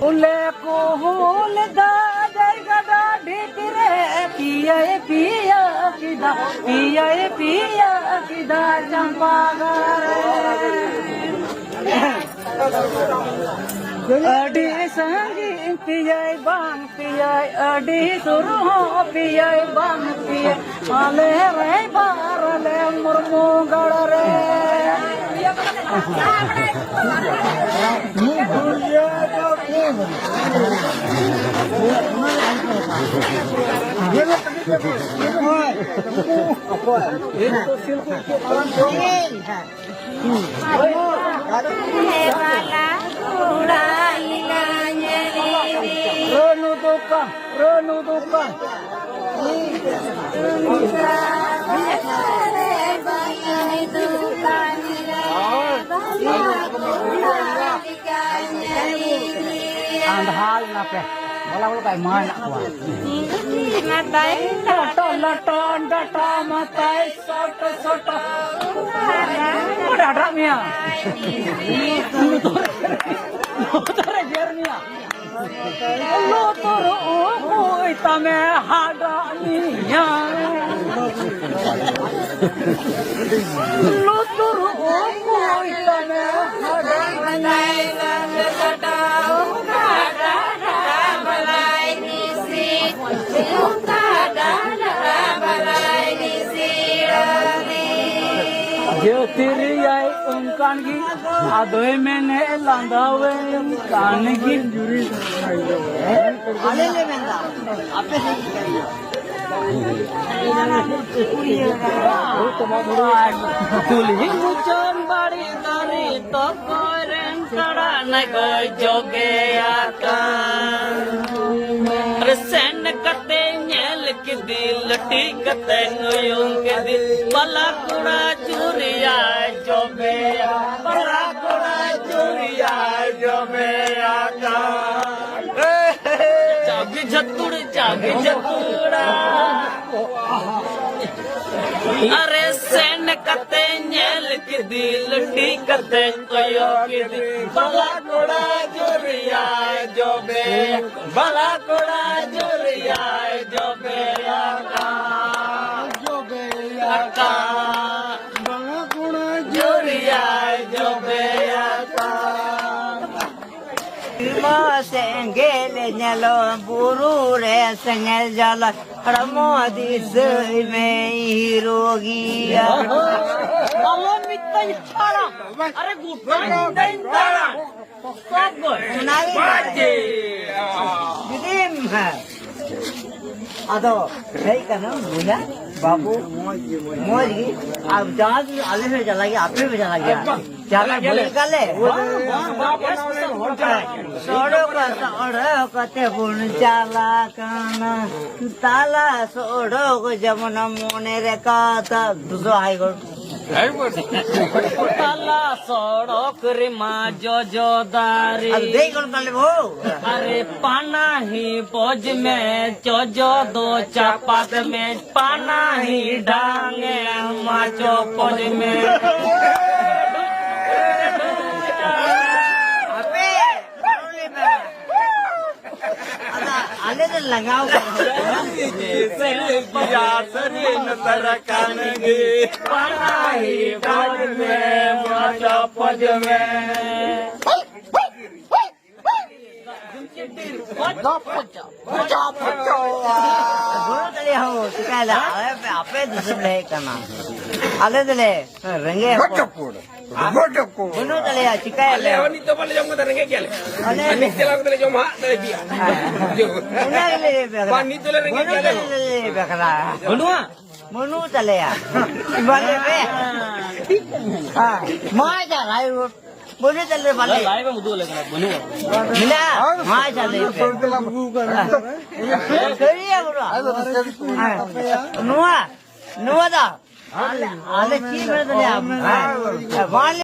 उले को होल दा जरगदा ढितरे पिया पिया किदा चंपा अडी संगी पिया बांग पिया अडी सुरु पिया बांग पिया आले रे बारले मुर्मू गड़ रे Ronu duka andhal nape bola kai mana kuat matai laton data matai sot ada mia tore jernia lo toro oi tame hada niya lo toro oi tame hada niya ज्योतिरियाई उनकान की आधोए मैंने लांदावे कान की जुरी आले ले बंदा आपे से कुली मुचन बाड़ी तारी तो कोरन कड़ा न कोई जोगे आका रसन कते नेल के दिल लटी कते नोयों के दिल बला कुड़ा चुरिया जोगे बला कुड़ा चुरिया जोगे आका जागी जतुड़ा अरे सेन कते नेल के दिल लटी कते नोयों के दिल बला कुड़ा चुरिया जोगे बला कुड़ा चुरिया जोगे आका आका बला कुड़ा चुरिया जोगे आका Sengel nyalo buru re sengel jala ramodi sei me hirogia Allah mitta chara are gutan dain tara सब सुनाई बाजे दिdim है आदो सही करना बोला बाबू मौज की अब जहाँ से आले से चला गया आपने भी चला गया चला बोले काले सोड़ो कते बुन चला काना ताला सोड़ो को जमुना मोने रे का था दूसरा हाई कोर्ट ताला सड़क रे माँ जो दारी देख कौन कर ले वो अरे पाना ही बोझ में जो दो चापात में पाना ही डांगे माचो पोज में आले तो लगाओ पढ़ाई पद में माचा पद में आपे दूसरे करना आले दले रंगे बुनो चले चिकाय ले वनी तो बोले जम रंगे क्या ले अने चला को जो मा दे दिया उना ले पानी तो ले रंगे क्या ले बेखला बुनो चले या वाले पे हां मां जा लाई बोले चले वाले लाई में मुदो लगना बुनो मिला मां चले करिया बुरा नुआ दा आले की में तो ले